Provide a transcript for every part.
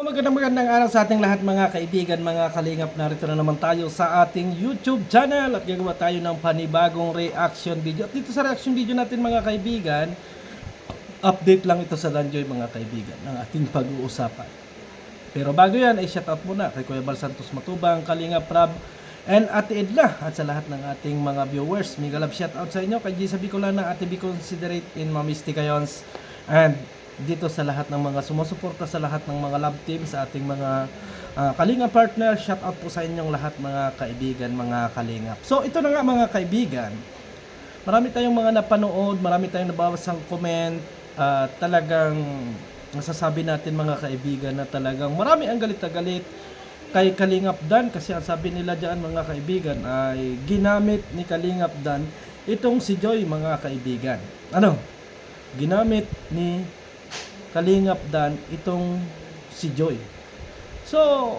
Magandang araw sa ating lahat mga kaibigan, mga kalingap. Narito na naman tayo sa ating YouTube channel at gagawa tayo ng panibagong reaction video. At dito sa reaction video natin mga kaibigan, update lang ito sa Danjoy mga kaibigan ng ating pag-uusapan. Pero bago yan ay shoutout muna kay Kuya Bal Santos Matubang, Kalingap Rab, and Ate Edla at sa lahat ng ating mga viewers. Mega love shoutout sa inyo kay Gisa Bicolana, Ate Be Considerate in Mamisti Kayons, and dito sa lahat ng mga sumusuporta sa lahat ng mga love team sa ating mga Kalinga partner. Shout out po sa inyong lahat mga kaibigan, mga Kalingap. So ito na nga mga kaibigan, marami tayong mga napanood, marami tayong nababasang comment, talagang nasasabi natin mga kaibigan na talagang marami ang galit na galit kay Kalingap Dan kasi ang sabi nila dyan mga kaibigan ay ginamit ni Kalingap Dan itong si Joy mga kaibigan. Ano? Ginamit ni Kalingap Dan itong si Joy. So,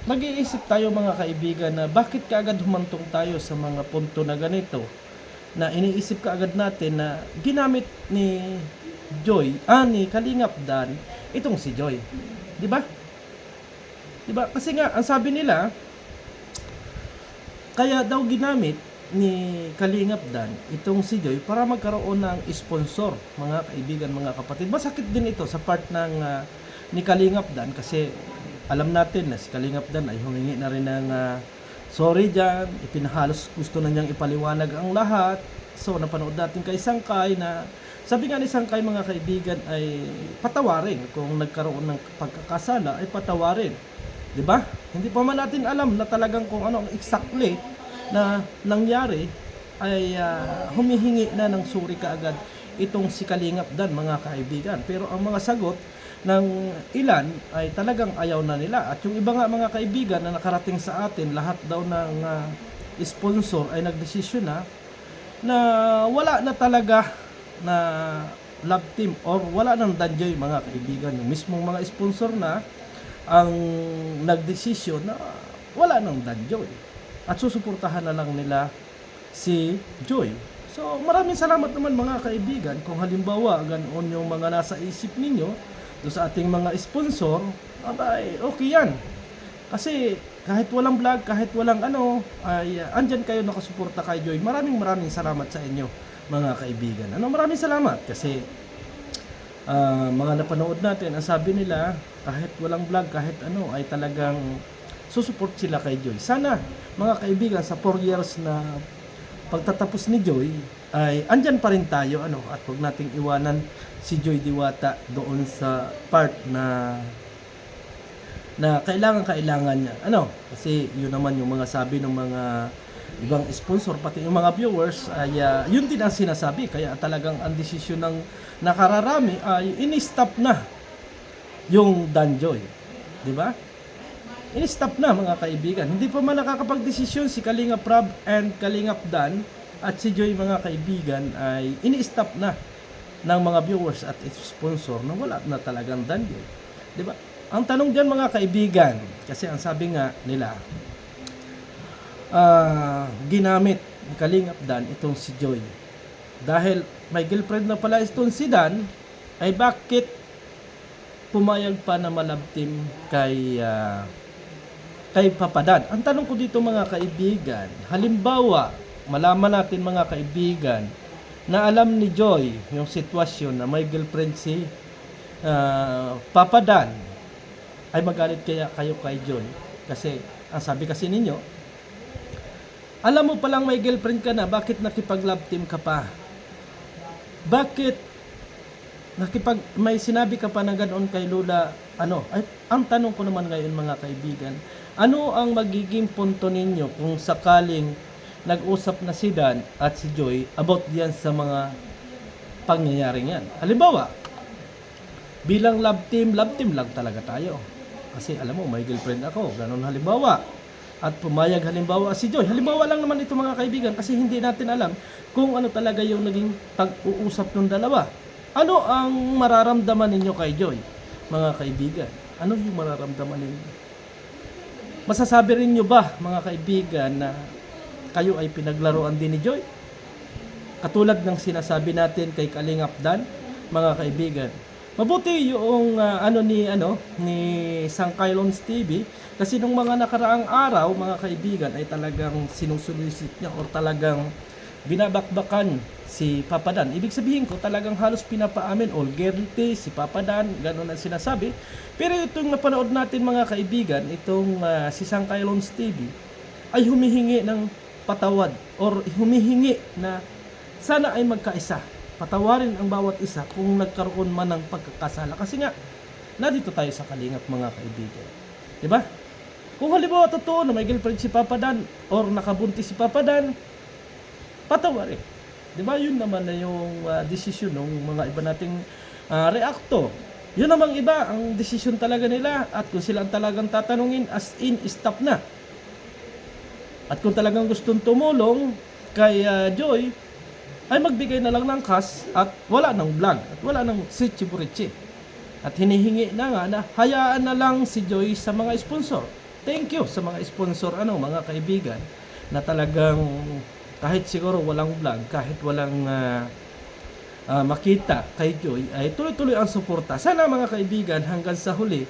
mag-iisip tayo mga kaibigan na bakit kaagad humantong tayo sa mga punto na ganito, na iniisip kaagad natin na ginamit ni Joy, ni Kalingap Dan itong si Joy. 'Di ba? 'Di ba? Kasi nga ang sabi nila kaya daw ginamit ni Kalingap Dan itong si Joy para magkaroon ng sponsor mga kaibigan, mga kapatid. Masakit din ito sa part ng ni Kalingap Dan kasi alam natin na si Kalingap Dan ay humingi na rin ng sorry dyan, ipinahalos gusto na niyang ipaliwanag ang lahat. So napanood natin kay Sangkay na sabi nga ni Sangkay mga kaibigan ay patawarin kung nagkaroon ng pagkakasala, ay patawarin, 'di ba? Hindi pa man natin alam na talagang kung ano ang exactly na nangyari, ay humihingi na ng suri kaagad itong si Kalingap Dan mga kaibigan. Pero ang mga sagot ng ilan ay talagang ayaw na nila. At yung iba nga mga kaibigan na nakarating sa atin, lahat daw ng sponsor ay nagdesisyon na wala na talaga na love team or wala nang Danjoy mga kaibigan. Yung mismong mga sponsor na ang nagdesisyon na wala nang Danjoy at susuportahan na lang nila si Joy. So maraming salamat naman mga kaibigan kung halimbawa ganoon yung mga nasa isip ninyo do sa ating mga sponsor, abay okay yan. Kasi kahit walang vlog, kahit walang ay andyan kayo nakasuporta kay Joy. Maraming salamat sa inyo mga kaibigan. Maraming salamat kasi mga napanood natin, ang sabi nila kahit walang vlog, kahit ay talagang susuport sila kay Joy. Sana mga kaibigan sa 4 years na pagtatapos ni Joy ay andyan pa rin tayo at huwag nating iwanan si Joy Diwata doon sa part na kailangan niya. Kasi yun naman yung mga sabi ng mga ibang sponsor, pati yung mga viewers ay yun din ang sinasabi. Kaya talagang ang desisyon ng nakararami ay ini-stop na yung Danjoy. 'Di ba? In-stop na mga kaibigan. Hindi pa man nakakapag-desisyon si Kalingap Rab and Kalingap Dan at si Joy mga kaibigan ay ini-stop na ng mga viewers at sponsor na wala na talagang Danjoy. 'Di ba? Ang tanong diyan mga kaibigan, kasi ang sabi nga nila ginamit ni Kalingap Dan itong si Joy. Dahil may girlfriend na pala itong si Dan, ay bakit pumayag pa na malab team kay Papa Dan? Ang tanong ko dito mga kaibigan, halimbawa malaman natin mga kaibigan na alam ni Joy yung sitwasyon na may girlfriend si Papa Dan, ay magalit kaya kayo kay Joy? Kasi ang sabi kasi ninyo, alam mo palang may girlfriend ka na, bakit nakipag-love team ka pa? Bakit may sinabi ka pa ng ganoon kay Lola? Ay, ang tanong ko naman ngayon mga kaibigan, ano ang magiging punto ninyo kung sakaling nag-usap na si Dan at si Joy about diyan sa mga pangyayaring yan? Halimbawa, bilang love team lang talaga tayo. Kasi alam mo, may girlfriend ako, ganon halimbawa. At pumayag halimbawa si Joy. Halimbawa lang naman ito mga kaibigan kasi hindi natin alam kung ano talaga yung naging pag-uusap ng dalawa. Ano ang mararamdaman ninyo kay Joy mga kaibigan? Ano yung mararamdaman ninyo? Masasabi rin nyo ba mga kaibigan na kayo ay pinaglaruan din ni Joy? Katulad ng sinasabi natin kay Kalingap Dan mga kaibigan, Mabuti yung ni Sangkailons TV kasi nung mga nakaraang araw mga kaibigan ay talagang sinusulisit niya or talagang binabakbakan si Papa Dan. Ibig sabihin ko talagang halos pinapaamin all guilty si Papa Dan, gano'n ang sinasabi. Pero itong napanood natin mga kaibigan, itong si Sangkailons TV ay humihingi ng patawad or humihingi na sana ay magkaisa. Patawarin ang bawat isa kung nagkaroon man ng pagkakasala. Kasi nga, nandito tayo sa Kalingap mga kaibigan. Diba? Kung halimbawa totoo na may girlfriend si Papa Dan or nakabuntis si Papa Dan, patawarin. Diba? Yun naman na yung desisyon ng mga iba nating reactor. Yun namang iba, ang desisyon talaga nila at kung sila ang talagang tatanungin, as in, stop na. At kung talagang gustong tumulong kay Joy, ay magbigay na lang ng cash at wala ng vlog at wala ng sitchi-burichi. At hinihingi na nga na hayaan na lang si Joy sa mga sponsor. Thank you sa mga sponsor mga kaibigan na talagang kahit siguro walang vlog, kahit walang makita kay Joy ay tuloy-tuloy ang suporta. Sana mga kaibigan hanggang sa huli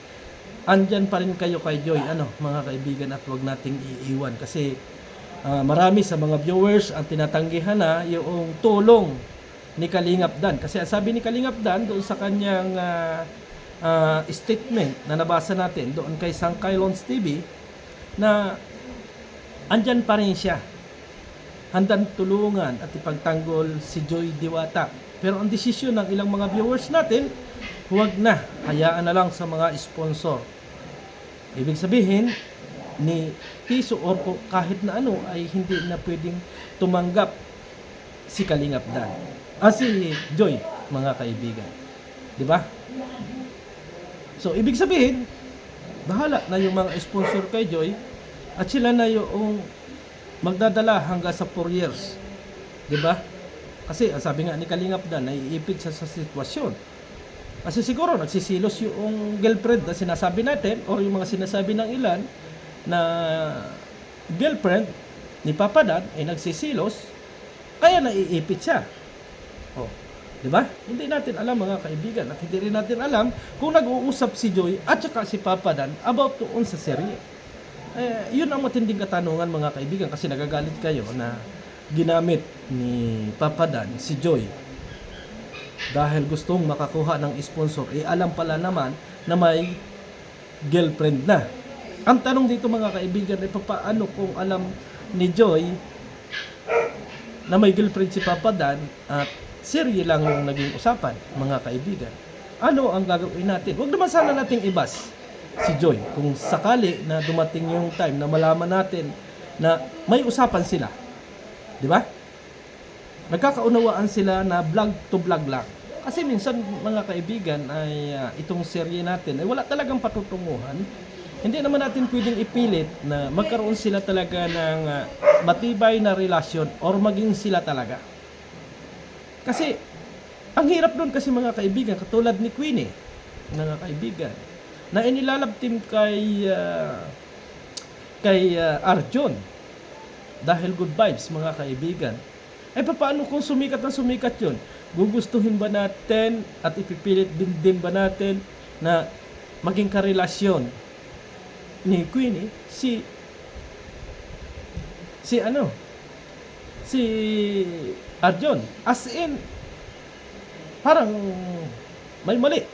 andyan pa rin kayo kay Joy mga kaibigan at wag nating iiwan kasi marami sa mga viewers ang tinatanggihan na yung tulong ni Kalingap Dan. Kasi sabi ni Kalingap Dan doon sa kanyang statement na nabasa natin doon kay Sangkailons TV na andyan pa rin siya. Handang tulungan at ipagtanggol si Joy Diwata. Pero ang desisyon ng ilang mga viewers natin, huwag na. Hayaan na lang sa mga sponsor. Ibig sabihin, ni piso or kahit na ay hindi na pwedeng tumanggap si Kalingap Dan. Si Joy, mga kaibigan. Di ba? So, ibig sabihin, bahala na yung mga sponsor kay Joy at sila na yung magdadala hanggang sa 4 years. Di ba? Kasi, sabi nga ni Kalingap Dan, naiipit siya sa sitwasyon. Kasi siguro, nagsisilos yung girlfriend na sinasabi natin or yung mga sinasabi ng ilan na girlfriend ni Papa Dan ay nagsisilos kaya naiipit siya. Di ba? Hindi natin alam mga kaibigan at hindi rin natin alam kung nag-uusap si Joy at saka si Papa Dan about doon sa serye. Yun ang matinding katanungan mga kaibigan kasi nagagalit kayo na ginamit ni Papa Dan si Joy dahil gustong makakuha ng sponsor. Alam pala naman na may girlfriend na. Ang tanong dito mga kaibigan ay paano kung alam ni Joy na may girlfriend si Papa Dan at serye lang yung naging usapan mga kaibigan. Ano ang gagawin natin? Huwag naman sana nating ibas si Joy kung sakali na dumating yung time na malaman natin na may usapan sila. Di ba? Nagkakaunawaan sila na vlog to vlog lang. Kasi minsan mga kaibigan ay itong serye natin ay wala talagang patutunguhan. Hindi naman natin pwedeng ipilit na magkaroon sila talaga ng matibay na relasyon or maging sila talaga. Kasi, ang hirap doon kasi mga kaibigan, katulad ni Queenie, mga kaibigan, na inilalabtim kay Arjun dahil good vibes mga kaibigan. Paano kung sumikat na sumikat yun? Gugustuhin ba natin at ipipilit din ba natin na maging karelasyon ni Queenie si Arjun? As in, parang may mali.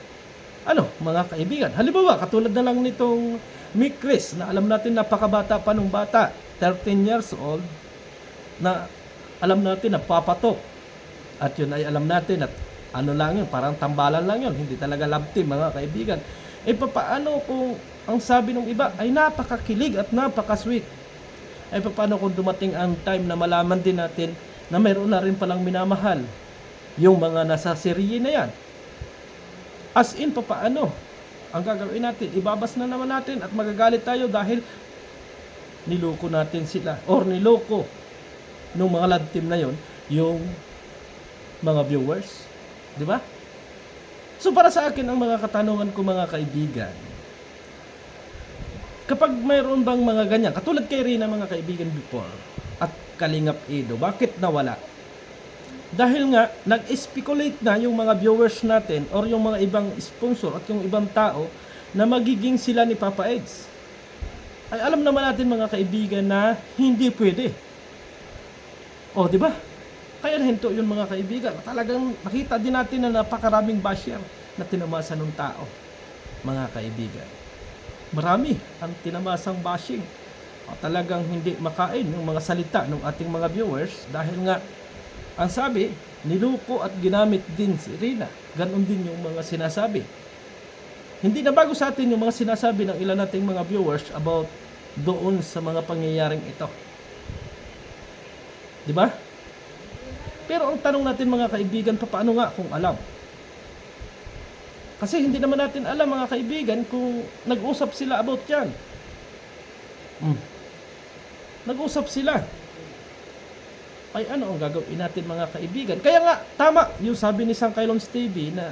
Mga kaibigan? Halimbawa, katulad na lang nitong Mick Chris na alam natin napakabata pa nung bata, 13 years old, na alam natin na papatok. At yun ay alam natin at lang yun, parang tambalan lang yun, hindi talaga love team mga kaibigan. Paano kung ang sabi ng iba ay napakakilig at napakasweet? Paano kung dumating ang time na malaman din natin na mayroon na rin palang minamahal yung mga nasa serye na yan? As in, paano ang gagawin natin? Ibabas na naman natin at magagalit tayo dahil niloko natin sila or niloko nung mga love team na yon yung mga viewers. Di ba? So para sa akin, ang mga katanungan ko mga kaibigan, kapag mayroon bang mga ganyan, katulad kay Rina mga kaibigan before, at Kalingap Edo, bakit nawala? Dahil nga, nag-speculate na yung mga viewers natin or yung mga ibang sponsor at yung ibang tao na magiging sila ni Papa Eds. Ay alam naman natin mga kaibigan na hindi pwede. O, di ba? Kaya nahinto yun mga kaibigan. Talagang nakita din natin na napakaraming basher na tinamasa ng tao, mga kaibigan. Marami ang tinamasang bashing. O, talagang hindi makain yung mga salita ng ating mga viewers dahil nga ang sabi, niluko at ginamit din si Rina. Ganon din yung mga sinasabi. Hindi na bago sa atin yung mga sinasabi ng ilan nating mga viewers about doon sa mga pangyayaring ito. Di ba? Pero ang tanong natin mga kaibigan, paano nga kung alam? Kasi hindi naman natin alam mga kaibigan kung nag-usap sila about yan. Nag-usap sila. Ay ano ang gagawin natin mga kaibigan? Kaya nga, tama yung sabi ni Sang Kailons TV na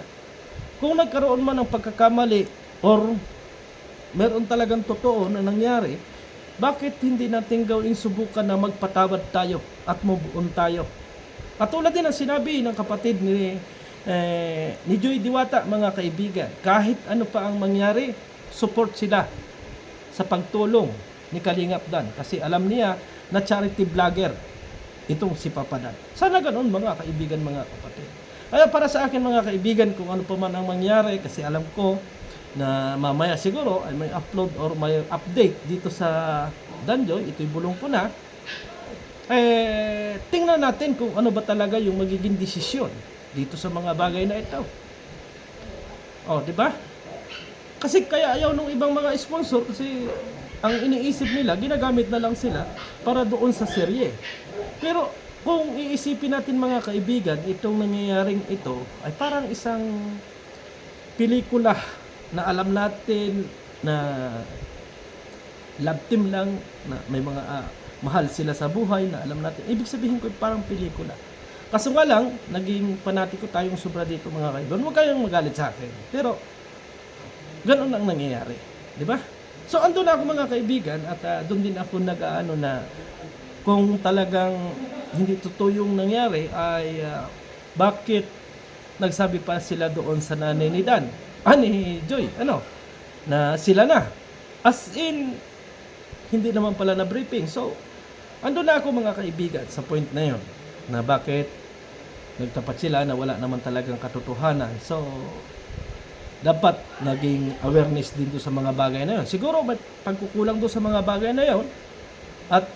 kung nagkaroon man ng pagkakamali or meron talagang totoo na nangyari, bakit hindi natin gawing subukan na magpatawad tayo at move on tayo? Katulad din ang sinabi ng kapatid ni Joy Diwata mga kaibigan, kahit ano pa ang mangyari, support sila sa pagtulong ni Kalingap Dan kasi alam niya na charity vlogger itong si Papa Dan. Sana ganoon mga kaibigan, mga kapatid. Kaya para sa akin mga kaibigan, kung ano pa man ang mangyari, kasi alam ko na mamaya siguro ay may upload or may update dito sa Danjoy, ito'y bulong ko na, tingnan natin kung ano ba talaga yung magiging desisyon dito sa mga bagay na ito. O, di ba? Kasi kaya ayaw nung ibang mga sponsor kasi ang iniisip nila, ginagamit na lang sila para doon sa serye. Pero kung iisipin natin mga kaibigan, itong nangyayaring ito ay parang isang pelikula na alam natin na love team lang, na may mga mahal sila sa buhay na alam natin. Ibig sabihin ko parang pelikula. Kaso nga lang, naging panatiko tayong sobra dito mga kaibigan. Huwag kayong magalit sa akin. Pero ganun ang nangyayari. Di ba? So andun ako mga kaibigan at doon din ako nag-aano na kung talagang hindi totoo yung nangyari ay bakit nagsabi pa sila doon sa nanay ni Dan, ni Joy, na sila na. As in, hindi naman pala na briefing. So, andun na ako mga kaibigan sa point na yon na bakit nagtapat sila na wala naman talagang katotohanan. So, dapat naging awareness din doon sa mga bagay na yon. Siguro may pagkukulang doon sa mga bagay na yon at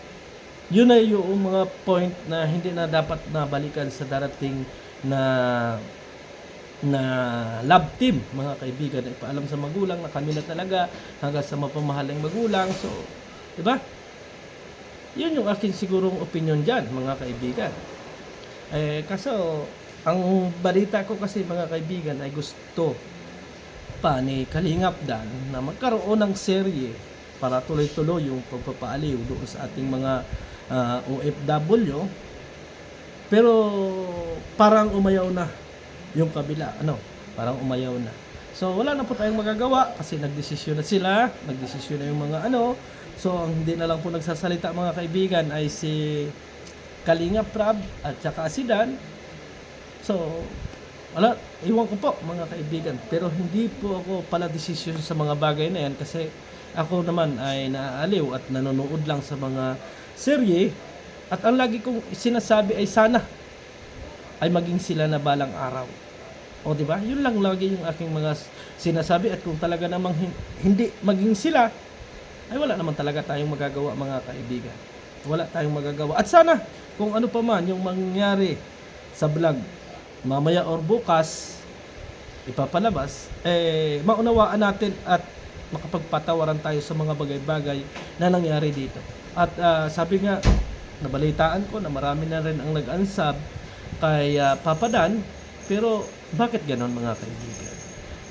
yun ay yung mga point na hindi na dapat nabalikan sa darating na love team mga kaibigan. Ipaalam sa magulang na kami na talaga hanggang sa mapamahaling magulang. So, di ba? Yun yung akin sigurong opinion dyan mga kaibigan. Kaso ang balita ko kasi mga kaibigan ay gusto pa ni Kalingap Dan na magkaroon ng serye para tuloy-tuloy yung pagpapaaliw doon sa ating mga OFW, pero parang umayaw na yung kabila, parang umayaw na. So wala na po tayong magagawa kasi nagdesisyon na sila, nagdesisyon na yung mga so ang hindi na lang po nagsasalita mga kaibigan ay si Kalingap Rab at saka si Dan. So wala, iwan ko po mga kaibigan, pero hindi po ako pala desisyon sa mga bagay na yan kasi ako naman ay naaaliw at nanonood lang sa mga serye at ang lagi kong sinasabi ay sana ay maging sila na balang araw. O di ba? Yun lang lagi yung aking mga sinasabi at kung talaga namang hindi maging sila ay wala naman talaga tayong magagawa mga kaibigan. Wala tayong magagawa. At sana kung ano pa man yung mangyari sa vlog mamaya or bukas ipapalabas, maunawaan natin at makapagpatawaran tayo sa mga bagay-bagay na nangyari dito. At sabi nga, nabalitaan ko na marami na rin ang nag-ansab kay Papa Dan, pero bakit ganon mga kaibigan?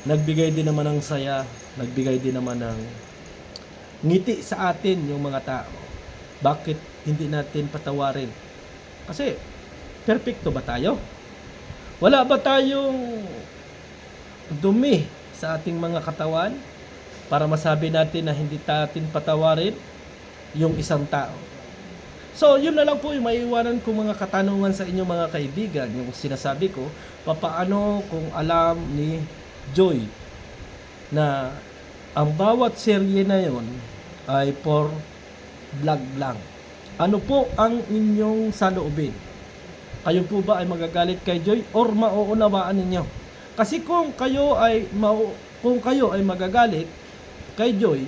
Nagbigay din naman ng saya, nagbigay din naman ng ngiti sa atin yung mga tao. Bakit hindi natin patawarin? Kasi, perfecto ba tayo? Wala ba tayong dumi sa ating mga katawan para masabi natin na hindi natin patawarin yung isang tao? So, yun na lang po yung maiiwanan ko mga katanungan sa inyo mga kaibigan. Yung sinasabi ko, papaano kung alam ni Joy na ang bawat serye na yon ay for vlog lang. Ano po ang inyong saloobin? Kayo po ba ay magagalit kay Joy or mauunawaan ninyo? Kasi kung kayo ay magagalit kay Joy,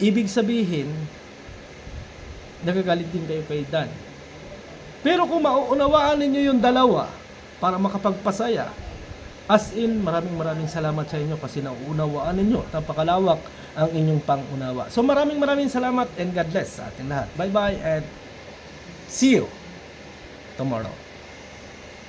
ibig sabihin nagagalit din kayo kay Dan. Pero kung mauunawaan ninyo yung dalawa para makapagpasaya, as in, maraming salamat sa inyo kasi nauunawaan ninyo. Napakalawak ang inyong pangunawa. So maraming salamat and God bless sa ating lahat. Bye-bye and see you tomorrow.